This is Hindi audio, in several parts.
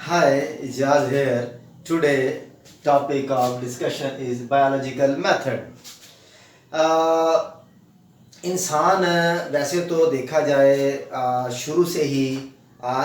Hi, Ijaz here. Today, topic of discussion is biological method. Uh, इंसान वैसे तो देखा जाए शुरू से ही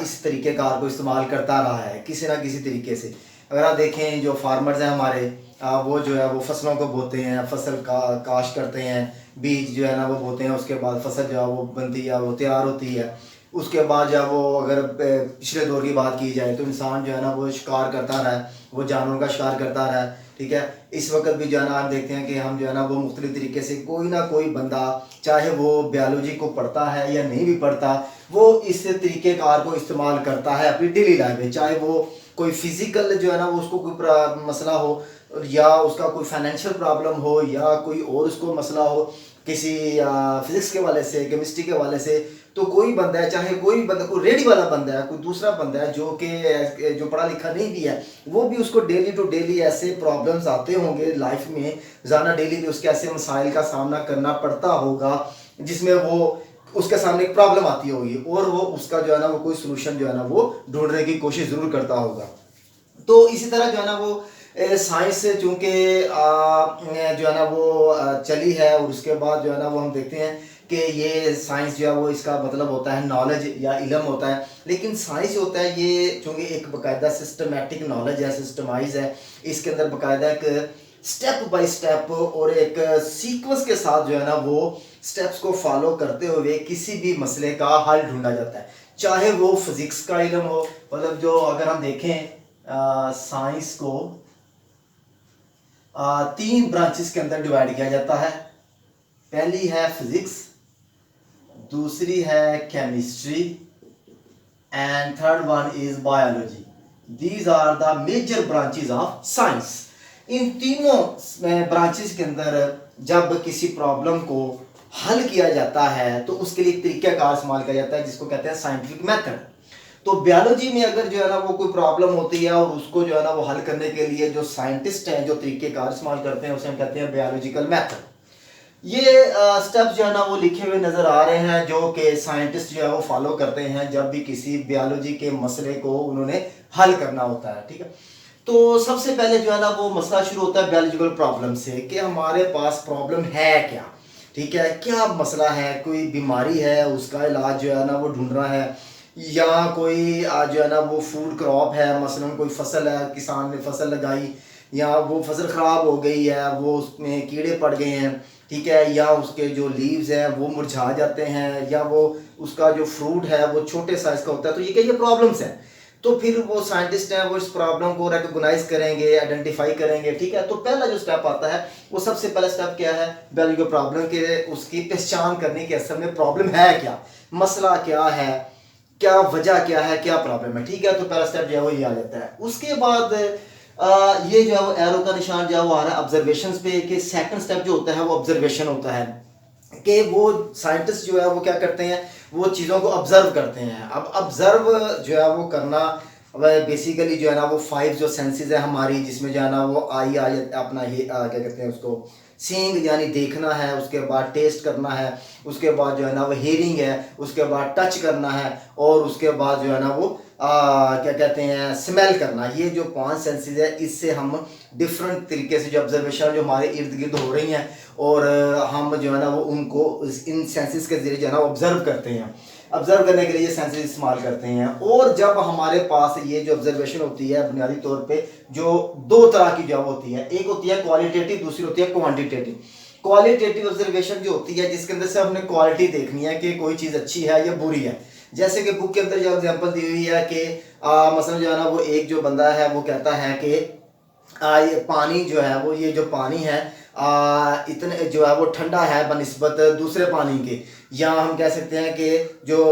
इस तरीक़ेकार को इस्तेमाल करता रहा है किसी ना किसी तरीके से। अगर आप देखें जो फार्मर्स हैं हमारे, वो जो है वो फसलों को बोते हैं, फसल का काश्त करते हैं, बीज जो है ना वो बोते हैं, उसके बाद फसल जो है वो बनती है, वो तैयार होती है। उसके बाद जो है वो अगर पिछले दौर की बात की जाए तो इंसान जो है ना वो शिकार करता रहा है, वो जानवरों का शिकार करता रहा है। ठीक है, इस वक्त भी जो है ना आप देखते हैं कि हम जो है ना वो मुख्तलिफ तरीके से कोई ना कोई बंदा, चाहे वो बायोलॉजी को पढ़ता है या नहीं भी पढ़ता, वो इस तरीक़ेकार को इस्तेमाल करता है अपनी डेली लाइफ में। चाहे वो कोई फिज़िकल जो है ना वो उसको कोई मसला हो, या उसका कोई फाइनेंशियल प्रॉब्लम हो, या कोई और उसको मसला हो किसी फिज़िक्स के वाले से, केमिस्ट्री के वाले से। तो कोई बंदा है, चाहे कोई बंदा, कोई रेडी वाला बंदा है, कोई दूसरा बंदा है जो पढ़ा लिखा नहीं भी है, वो भी उसको डेली टू डेली ऐसे प्रॉब्लम्स आते होंगे लाइफ में, रोज़ाना डेली भी उसके ऐसे मसाइल का सामना करना पड़ता होगा जिसमें वो उसके सामने एक प्रॉब्लम आती होगी और वो उसका जो है ना वो कोई सोल्यूशन जो है ना वो ढूंढने की कोशिश ज़रूर करता होगा। तो इसी तरह जो है ना वो साइंस चूँकि जो है ना वो चली है, और उसके बाद जो है ना वो हम देखते हैं कि ये साइंस जो है वो इसका मतलब होता है नॉलेज या इल्म होता है। लेकिन साइंस होता है ये चूँकि एक बाकायदा सिस्टमेटिक नॉलेज है, सिस्टमाइज है, इसके अंदर बाकायदा एक स्टेप बाय स्टेप और एक सीक्वेंस के साथ जो है ना वो स्टेप्स को फॉलो करते हुए किसी भी मसले का हल ढूंढा जाता है। चाहे वो फिज़िक्स का इल्म हो, मतलब जो अगर हम देखें साइंस को तीन ब्रांचेस के अंदर डिवाइड किया जाता है। पहली है फिजिक्स, दूसरी है chemistry, and third one is biology. These are the major branches of science. इन तीनों ब्रांचेस के अंदर जब किसी प्रॉब्लम को हल किया जाता है तो उसके लिए एक तरीक़ाकार इस्तेमाल किया जाता है जिसको कहते हैं साइंटिफिक मेथड। तो बायोलॉजी में अगर जो है ना वो कोई प्रॉब्लम होती है और उसको जो है ना वो हल करने के लिए जो साइंटिस्ट हैं जो तरीक़ेकार इस्तेमाल करते हैं उसे हम कहते हैं बायोलॉजिकल मेथड। ये स्टेप्स जो है ना वो लिखे हुए नज़र आ रहे हैं जो कि साइंटिस्ट जो है वो फॉलो करते हैं जब भी किसी बायोलॉजी के मसले को उन्होंने हल करना होता है। ठीक है, तो सबसे पहले जो है ना वो मसला शुरू होता है बायोलॉजिकल प्रॉब्लम से कि हमारे पास प्रॉब्लम है क्या। ठीक है, क्या मसला है, कोई बीमारी है, उसका इलाज जो है ना वो ढूंढना है, या कोई जो है ना वो फूड क्रॉप है, मसलन कोई फसल है, किसान ने फसल लगाई, या वो फसल ख़राब हो गई है, वो उसमें कीड़े पड़ गए हैं। ठीक है, या उसके जो लीव्स हैं वो मुरझा जाते हैं, या वो उसका जो फ्रूट है वो छोटे साइज़ का होता है। तो ये क्या, ये प्रॉब्लम्स हैं। तो फिर वो साइंटिस्ट हैं वो इस प्रॉब्लम को रिकॉग्नाइज करेंगे, आइडेंटिफाई करेंगे। ठीक है, तो पहला जो स्टेप आता है वो सबसे पहला स्टेप क्या है, बायोलॉजिकल प्रॉब्लम के उसकी पहचान करने की असल में प्रॉब्लम है क्या, मसला क्या है, क्या वजह क्या है, क्या प्रॉब्लम है। ठीक है, तो पहला स्टेप जो है वो ये आ जाता है। उसके बाद ये जो है वो एरो का निशान जो है वो आ रहा है ऑब्जर्वेशन पे, कि सेकंड स्टेप जो होता है वो ऑब्जर्वेशन होता है कि वो साइंटिस्ट जो है वो क्या करते हैं, वो चीज़ों को ऑब्जर्व करते हैं। अब ऑब्जर्व जो है वो करना बेसिकली जो है ना वो 5 जो सेंसेस है हमारी, जिसमें जो है ना वो आई अपना ये क्या कहते हैं उसको, सीइंग यानी देखना है, उसके बाद टेस्ट करना है, उसके बाद जो है ना वो हेयरिंग है, उसके बाद टच करना है, और उसके बाद जो है ना वो क्या कहते हैं स्मेल करना। ये जो 5 सेंसेस है इससे हम डिफरेंट तरीके से जो ऑब्जर्वेशन जो हमारे इर्द गिर्द हो रही हैं, और हम जो है ना वो उनको इन सेंसेस के जरिए जो है ना ऑब्जर्व करते हैं। ऑब्जर्व करने के लिए ये सेंसेस इस्तेमाल करते हैं। और जब हमारे पास ये जो ऑब्जर्वेशन होती है बुनियादी तौर पे जो दो तरह की जो होती है, एक होती है क्वालिटेटिव, दूसरी होती है क्वांटिटेटिव। क्वालिटेटिव ऑब्जर्वेशन जो होती है जिसके अंदर से हमने क्वालिटी देखनी है कि कोई चीज़ अच्छी है या बुरी है। जैसे कि बुक के अंदर जो एग्जांपल दी हुई है कि मसलन जो है ना वो एक जो बंदा है वो कहता है कि ये पानी जो है वो, ये जो पानी है इतने जो है वो ठंडा है बनिस्बत दूसरे पानी के। या हम कह सकते हैं कि जो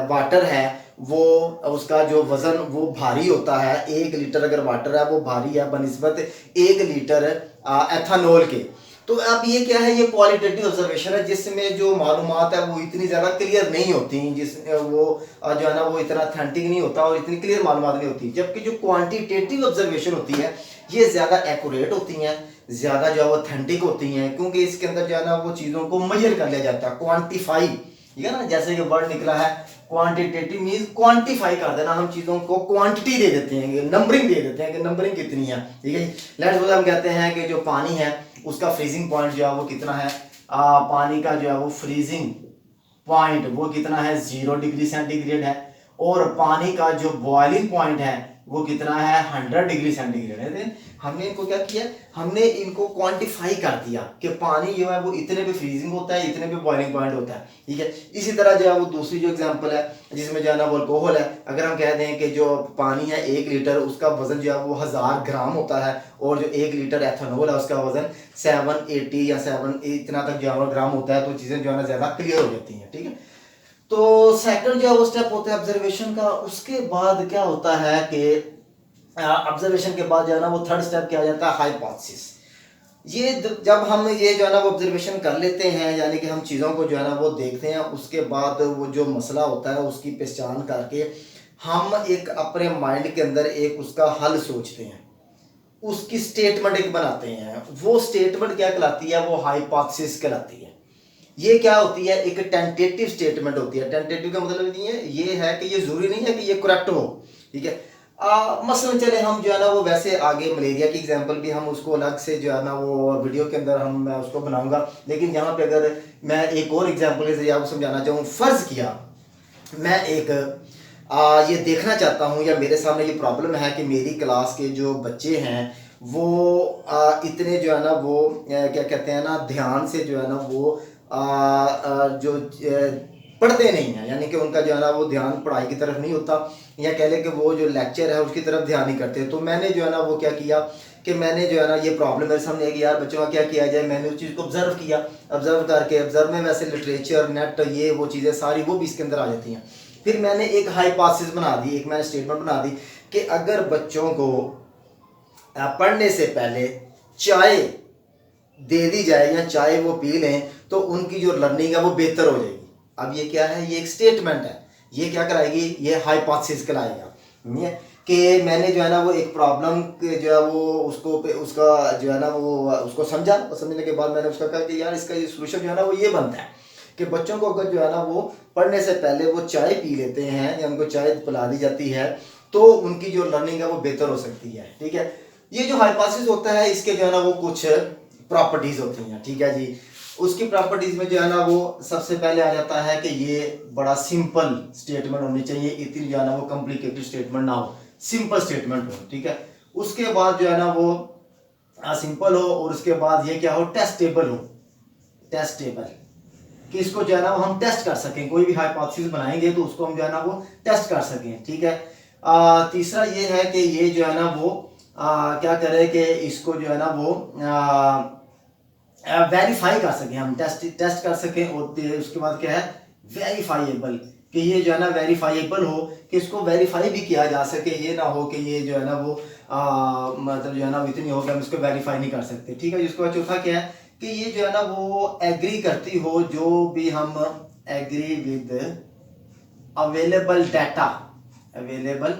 वाटर है वो उसका जो वज़न वो भारी होता है। 1 लीटर अगर वाटर है वो भारी है बनिस्बत 1 लीटर एथानॉल के। तो अब ये क्या है, ये क्वालिटेटिव ऑब्जर्वेशन है जिसमें जो मालूमात है वो इतनी ज़्यादा क्लियर नहीं होती, जिस वो जो है ना वो इतना अथेंटिक नहीं होता और इतनी क्लियर मालूमात नहीं होती। जबकि जो क्वांटिटेटिव ऑब्जर्वेशन होती है ये ज़्यादा एक्यूरेट होती हैं, ज़्यादा जो है वो अथेंटिक होती हैं, क्योंकि इसके अंदर जो है ना वो चीज़ों को मेजर कर लिया जाता है, क्वान्टिफाई ठीक है ना। जैसे कि वर्ड निकला है क्वांटिटेटिव, मींस क्वांटिफाई कर देना, हम चीज़ों को क्वांटिटी दे देते हैं, नंबरिंग दे देते हैं कि नंबरिंग कितनी है, ठीक है। लेट्स सपोज हम कहते हैं कि जो पानी है उसका फ्रीजिंग पॉइंट जो है वो कितना है, पानी का जो है वो फ्रीजिंग पॉइंट वो कितना है 0 डिग्री सेंटीग्रेड है, और पानी का जो बॉइलिंग पॉइंट है वो कितना है 100 डिग्री सेंटीग्रेड है। देन हमने इनको क्या किया, हमने इनको क्वांटिफाई कर दिया कि पानी जो है वो इतने पे फ्रीजिंग होता है, इतने पे बॉइलिंग पॉइंट होता है, ठीक है। इसी तरह जो है वो दूसरी जो एग्जांपल है जिसमें जो है ना वो अल्कोहल है, अगर हम कह दें कि जो पानी है 1 लीटर उसका वजन जो है वो 1000 ग्राम होता है, और जो 1 लीटर एथेनॉल है उसका वजन 780 या 7 इतना तक जो है ग्राम होता है, तो चीज़ें जो है ना ज़्यादा क्लियर हो जाती हैं, ठीक है। तो सेकंड जो है वो स्टेप होता है ऑब्जर्वेशन का। उसके बाद क्या होता है कि ऑब्जर्वेशन के बाद जो है ना वो थर्ड स्टेप क्या आ जाता है, हाइपोथेसिस। ये जब हम ये जो है ना वो ऑब्जर्वेशन कर लेते हैं, यानी कि हम चीज़ों को जो है ना वो देखते हैं, उसके बाद वो जो मसला होता है उसकी पहचान करके हम एक अपने माइंड के अंदर एक उसका हल सोचते हैं, उसकी स्टेटमेंट एक बनाते हैं। वो स्टेटमेंट क्या कहलाती है, वो हाइपोथेसिस कहलाती है। ये क्या होती है, एक टेंटेटिव स्टेटमेंट होती है। टेंटेटिव का मतलब नहीं है, ये है कि ये जरूरी नहीं है कि ये करेक्ट हो, ठीक है। मसलन चले हम जो है ना वो वैसे आगे मलेरिया की एग्जांपल भी हम उसको अलग से जो है ना वो वीडियो के अंदर मैं उसको बनाऊंगा, लेकिन यहाँ पे अगर मैं एक और एग्जांपल के जरिए आपको समझाना चाहूँ, फर्ज किया मैं एक ये देखना चाहता हूँ, या मेरे सामने ये प्रॉब्लम है कि मेरी क्लास के जो बच्चे हैं वो इतने जो है ना वो क्या कहते हैं ना ध्यान से जो है ना वो जो पढ़ते नहीं हैं, यानी कि उनका जो है ना वो ध्यान पढ़ाई की तरफ नहीं होता, या कह लें कि वो जो लेक्चर है उसकी तरफ ध्यान नहीं करते। तो मैंने जो है ना वो क्या किया कि मैंने जो है ना ये प्रॉब्लम मेरे सामने है कि यार बच्चों का क्या किया जाए। मैंने उस चीज़ को ऑब्जर्व किया, ऑब्जर्व करके ऑब्जर्व में वैसे लिटरेचर नेट ये वो चीज़ें सारी वो भी इसके अंदर आ जाती हैं। फिर मैंने एक हाइपोथेसिस बना दी, एक मैंने स्टेटमेंट बना दी कि अगर बच्चों को पढ़ने से पहले चाय दे दी जाए या चाय वो पी लें तो उनकी जो लर्निंग है वो बेहतर हो जाएगी। अब ये क्या है, ये एक स्टेटमेंट है, ये क्या कराएगी, ये हाइपोथेसिस कराएगा। नहीं है कि मैंने जो है ना वो एक प्रॉब्लम जो है वो उसका जो है ना वो उसको समझा, और समझने के बाद मैंने उसका कहा कि यार इसका ये सोल्यूशन जो है ना वो ये बनता है कि बच्चों को अगर जो है ना वो पढ़ने से पहले वो चाय पी लेते हैं या उनको चाय पिला दी जाती है तो उनकी जो लर्निंग है वो बेहतर हो सकती है, ठीक है। ये जो हाइपोथेसिस होता है इसके जो है ना वो कुछ प्रॉपर्टीज होती हैं, ठीक है जी। उसकी प्रॉपर्टीज में जो है ना वो सबसे पहले आ जाता है कि ये बड़ा सिंपल स्टेटमेंट होनी चाहिए, इतनी जो है ना वो कॉम्प्लिकेटेड स्टेटमेंट ना हो, सिंपल स्टेटमेंट हो, ठीक है। उसके बाद जो है ना वो सिंपल हो, और उसके बाद ये क्या हो, टेस्टेबल हो, टेस्टेबल कि इसको जो है ना वो हम टेस्ट कर सकें, कोई भी हाइपोथेसिस बनाएंगे तो उसको हम जो है ना वो टेस्ट कर सकें, ठीक है। तीसरा ये है कि ये जो है ना वो क्या करें कि इसको जो है ना वो वेरीफाई कर सकें, हम टेस्ट कर सकें। और उसके बाद क्या है, वेरीफाइएबल, कि ये जो है ना वेरीफाइएबल हो, कि इसको वेरीफाई भी किया जा सके, ये ना हो कि ये जो है ना वो मतलब जो है ना इतनी हो कि हम इसको वेरीफाई नहीं कर सकते, ठीक है। जिसको चौथा क्या है कि ये जो है ना वो एग्री करती हो, जो भी हम agree with available data, available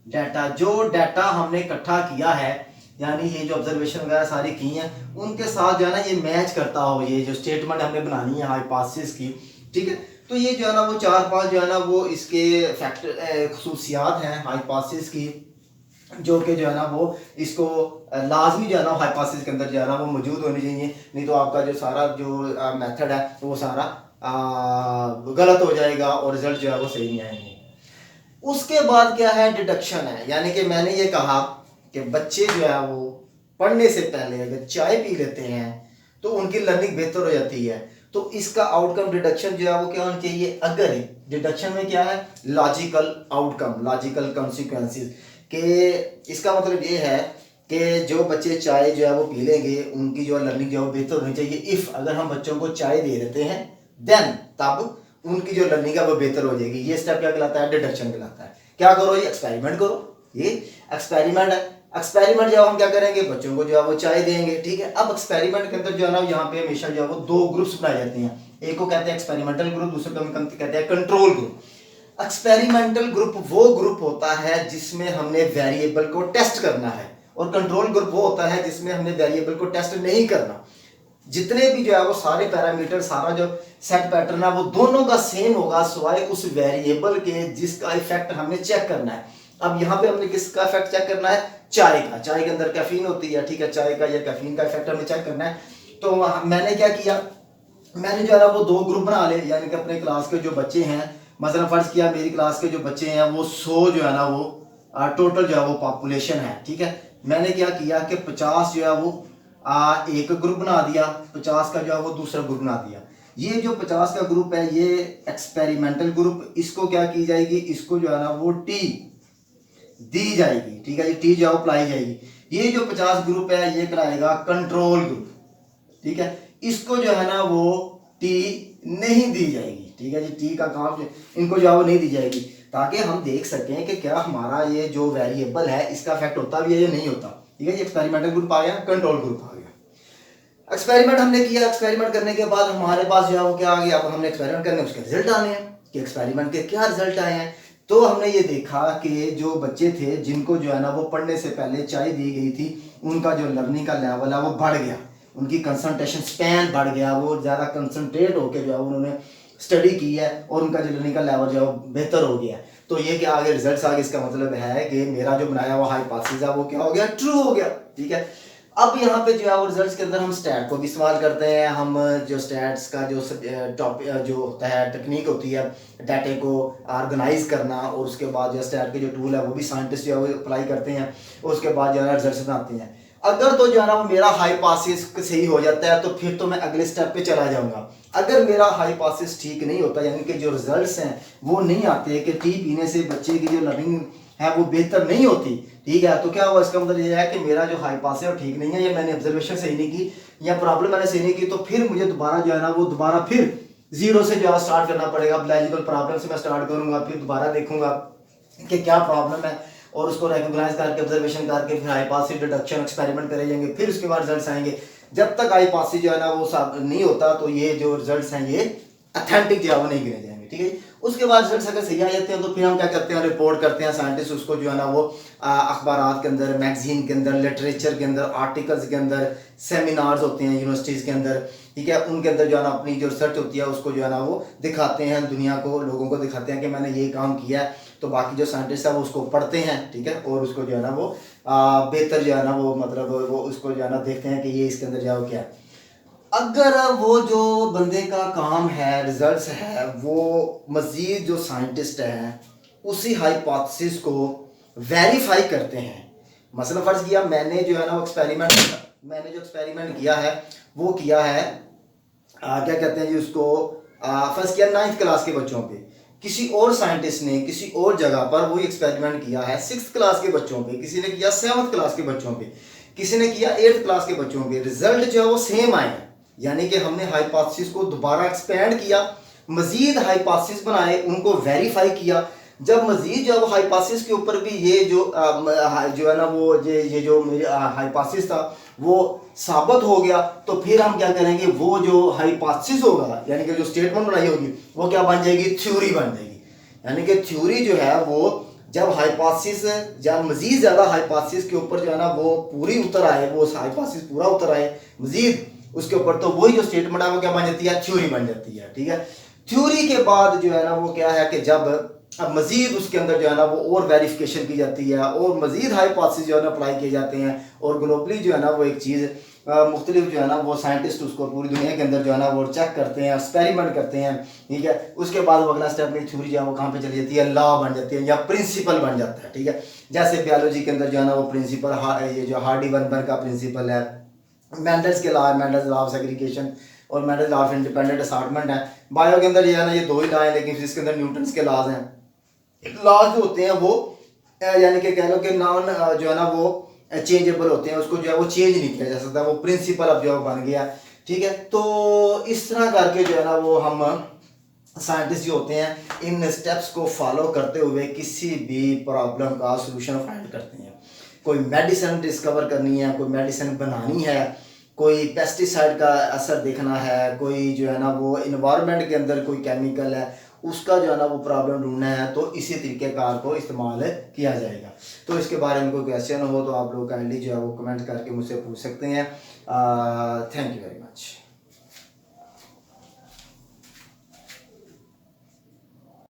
data, जो डाटा हमने इकट्ठा किया है, यानी ये जो ऑब्जर्वेशन वगैरह सारी की हैं उनके साथ जो है ना ये मैच करता हो, ये जो स्टेटमेंट हमने बनानी है हाइपोथेसिस की, ठीक है। तो ये जो है ना वो 4-5 जो है ना वो इसके फैक्टर खसूसियात हैं हाइपोथेसिस की, जो कि जो है ना वो इसको लाजमी जो है ना हाइपोथेसिस के अंदर जो है ना वो मौजूद होनी चाहिए, नहीं तो आपका जो सारा जो मेथड है वो सारा गलत हो जाएगा और रिजल्ट जो है वो सही नहीं आएंगे। उसके बाद क्या है, डिडक्शन है, यानी कि मैंने ये कहा कि बच्चे जो है वो पढ़ने से पहले अगर चाय पी लेते हैं तो उनकी लर्निंग बेहतर हो जाती है। तो इसका आउटकम डिडक्शन जो है वो क्या होना चाहिए, अगर डिडक्शन में क्या है, लॉजिकल आउटकम, लॉजिकल कॉन्सिक्वेंसेस, के इसका मतलब ये है कि जो बच्चे चाय जो है वो पी लेंगे उनकी जो लर्निंग जो है वो बेहतर होनी चाहिए। इफ़ अगर हम बच्चों को चाय दे देते हैं देन तब उनकी जो लर्निंग है वो बेहतर हो जाएगी। ये स्टेप क्या कहलाता है, डिडक्शन कहलाता है। क्या करो, ये एक्सपेरिमेंट करो, ये एक्सपेरिमेंट है। एक्सपेरिमेंट जब हम क्या करेंगे, बच्चों को जो है वो चाय देंगे, ठीक है। अब एक्सपेरिमेंट के अंदर जो है ना यहाँ पे हमेशा जो है वो 2 ग्रुप्स बनाए जाते हैं, एक को कहते हैं एक्सपेरिमेंटल ग्रुप, दूसरे को हम कहते हैं कंट्रोल ग्रुप। एक्सपेरिमेंटल ग्रुप वो ग्रुप होता है जिसमें हमने वेरिएबल को टेस्ट करना है, और कंट्रोल ग्रुप वो होता है जिसमें हमने वेरिएबल को टेस्ट नहीं करना। जितने भी जो है वो सारे पैरामीटर, सारा जो सेट पैटर्न है वो दोनों का सेम होगा, सिवाय उस वेरिएबल के जिसका इफेक्ट हमें चेक करना है। अब यहाँ पे हमने किसका इफेक्ट चेक करना है? चाय का। चाय के अंदर कैफीन होती है, ठीक है, चाय का या कैफीन का इफेक्ट हमें चेक करना है। तो मैंने क्या किया, मैंने जो है ना वो 2 ग्रुप बना ले, यानी कि अपने क्लास के जो बच्चे हैं, मसलन फर्ज किया मेरी क्लास के जो बच्चे हैं वो 100 जो है ना वो टोटल जो है वो पॉपुलेशन है, ठीक है। मैंने क्या किया कि 50 जो है वो एक ग्रुप बना दिया, 50 का जो है वो दूसरा ग्रुप बना दिया। ये जो 50 का ग्रुप है ये एक्सपेरिमेंटल ग्रुप, इसको क्या की जाएगी, इसको जो है ना वो टी दी जाएगी, ठीक है, ये टी जो है अप्लाई जाएगी। ये जो 50 ग्रुप है ये कराएगा कंट्रोल ग्रुप, ठीक है, इसको जो है ना वो टी नहीं दी जाएगी, ठीक है जी। टी का काम इनको जो है वो नहीं दी जाएगी, ताकि हम देख सकें कि क्या हमारा ये जो वेरिएबल है इसका इफेक्ट होता भी है या नहीं होता, ठीक है। ये एक्सपेरिमेंटल ग्रुप आ गया, कंट्रोल ग्रुप आ गया। एक्सपेरिमेंट हमने किया, एक्सपेरिमेंट करने के बाद हमारे पास जो है वो क्या आ गया, अब हमने एक्सपेरिमेंट करने उसके रिजल्ट आने हैं कि एक्सपेरिमेंट के क्या रिजल्ट आए हैं। तो हमने ये देखा कि जो बच्चे थे जिनको जो है ना वो पढ़ने से पहले चाय दी गई थी, उनका जो लर्निंग का लेवल है वो बढ़ गया, उनकी कंसंट्रेशन स्पैन बढ़ गया, वो ज़्यादा कंसंट्रेट होकर जो है उन्होंने स्टडी की है और उनका जो लर्निंग का लेवल जो है बेहतर हो गया। तो ये क्या आगे रिजल्ट्स आगे, इसका मतलब है कि मेरा जो बनाया हुआ हाइपोथेसिस है वो क्या हो गया, ट्रू हो गया, ठीक है। अब यहाँ पे जो है वो रिजल्ट्स के अंदर हम स्टैट को भी इस्तेमाल करते हैं। हम जो स्टैट्स का जो टॉपिक जो होता है, टेक्निक होती है डाटे को ऑर्गेनाइज करना, और उसके बाद जो स्टैट के जो टूल है वो भी साइंटिस्ट जो है वो अप्लाई करते हैं, और उसके बाद जो है रिजल्ट्स बनाते हैं। अगर तो जो है ना वो मेरा हाइपोथेसिस सही हो जाता है तो फिर तो मैं अगले स्टेप पे चला जाऊंगा। अगर मेरा हाइपोथेसिस ठीक नहीं होता, यानी कि जो रिजल्ट्स हैं वो नहीं आते कि टी पीने से बच्चे की जो लर्निंग है वो बेहतर नहीं होती, ठीक है, तो क्या हुआ, इसका मतलब ये है कि मेरा जो हाइपोथेसिस ठीक नहीं है, या मैंने ऑब्जर्वेशन सही नहीं की, या प्रॉब्लम मैंने सही नहीं की, तो फिर मुझे दोबारा जो है ना वो दोबारा फिर जीरो से जो है स्टार्ट करना पड़ेगा। लॉजिकल प्रॉब्लम से मैं स्टार्ट करूंगा, फिर दोबारा देखूंगा कि क्या प्रॉब्लम है, और उसको रिकॉग्नाइज करके ऑब्जर्वेशन करके फिर हाइपोथेसिस डिडक्शन एक्सपेरिमेंट करे जाएंगे, फिर उसके बाद रिजल्ट्स आएंगे। जब तक हाइपोथेसिस जो है ना वो नहीं होता तो ये जो रिजल्ट्स हैं ये ऑथेंटिक जो है वो नहीं गिने जाएंगे, ठीक है। उसके बाद रिजल्ट्स अगर सही आ जाते हैं तो फिर हम क्या करते हैं, रिपोर्ट करते हैं, साइंटिस्ट उसको जो है ना वो अखबारात के अंदर, मैगजीन के अंदर, लिटरेचर के अंदर, आर्टिकल्स के अंदर, सेमिनार्स होते हैं यूनिवर्सिटीज़ के अंदर, ठीक है, उनके अंदर जो है ना अपनी जो रिसर्च होती है उसको जो है ना वो दिखाते हैं, दुनिया को, लोगों को दिखाते हैं कि मैंने ये काम किया है। तो बाकी जो साइंटिस्ट है वो उसको पढ़ते हैं, ठीक है, और उसको जो है ना वो बेहतर जो है ना वो मतलब वो उसको जो है ना देखते हैं कि ये इसके अंदर जाओ क्या है। अगर वो जो बंदे का काम है, रिजल्ट्स है, वो मज़ीद जो साइंटिस्ट हैं उसी हाइपोथेसिस को वेरीफाई करते हैं। मसलन फ़र्ज़ किया मैंने जो है ना वो मैंने जो एक्सपेरिमेंट किया है वो किया है क्या कहते हैं जी उसको, फर्स्ट किया 9th क्लास के बच्चों पे, किसी और साइंटिस्ट ने किसी और जगह पर वही एक्सपेरिमेंट किया है 6th क्लास के बच्चों पे, किसी ने किया 7th क्लास के बच्चों पे, किसी ने किया 8th क्लास के बच्चों पे, रिजल्ट जो है वो सेम आए, यानी कि हमने हाइपोथेसिस को दोबारा एक्सपेंड किया, मजीद हाइपोथेसिस बनाए, उनको वेरीफाई किया। जब मजीद जो है वो हाइपोथेसिस के ऊपर भी ये जो है ना वो ये जो मेरे हाइपोथेसिस था वो साबित हो गया, तो फिर हम क्या करेंगे, वो जो हाइपोथेसिस होगा यानी कि जो स्टेटमेंट बनाई होगी वो क्या बन जाएगी, थ्योरी बन जाएगी। यानी कि थ्योरी जो है वो जब हाइपोथेसिस, जब मजीद ज़्यादा हाइपोथेसिस के ऊपर जो है ना वो पूरी उतर आए, वो हाइपोथेसिस पूरा उतर आए मजीद उसके ऊपर, तो वही जो स्टेटमेंट है वो क्या बन जाती है, थ्योरी बन जाती है, ठीक है। थ्योरी के बाद जो है ना वो क्या है कि जब अब मजीद उसके अंदर जो है ना वो और वेरिफिकेशन की जाती है, और मजीद हाइपोथेसिस जो है ना अप्लाई किए जाते हैं, और ग्लोबली जो है ना वो एक चीज़ मुख्तलिफ जो है ना वो साइंटिस्ट उसको पूरी दुनिया के अंदर जो है ना वो चेक करते हैं, एक्सपेरिमेंट करते हैं, ठीक है। उसके बाद वो अगला स्टेप में थ्योरी जो है वो कहाँ पे चली जाती है, लॉ बन जाती है या प्रिंसिपल बन जाता है, ठीक है। जैसे बायोलॉजी के अंदर जो है ना वो प्रिंसिपल ये जो हार्डी-वेनबर्ग का प्रिंसिपल है, मेंडल्स के लॉ है, मेंडल्स लॉ ऑफ सेग्रीगेशन और Mendel's law of independent assortment है। बायो के अंदर जो है ना ये 2 ही लॉ हैं, लेकिन इसके अंदर न्यूटन्स के लॉज हैं। लॉज जो होते हैं वो यानी कि कह लो कि नॉन जो है ना वो चेंजेबल होते हैं, उसको जो है वो चेंज नहीं किया जा सकता, वो प्रिंसिपल अब जो बन गया, ठीक है। तो इस तरह करके जो है ना वो हम साइंटिस्ट जो होते हैं इन स्टेप्स को फॉलो करते हुए किसी भी प्रॉब्लम का सोल्यूशन फाइंड करते हैं। कोई मेडिसिन डिस्कवर करनी है, कोई मेडिसिन बनानी है, कोई पेस्टिसाइड का असर देखना है, कोई जो है ना वो इन्वायरमेंट के अंदर कोई केमिकल है उसका जो है ना वो प्रॉब्लम ढूंढना है तो इसी तरीक़ेकार को इस्तेमाल किया जाएगा। तो इसके बारे में कोई क्वेश्चन हो तो आप लोग काइंडली जो है वो कमेंट करके मुझसे पूछ सकते हैं। Thank you very much.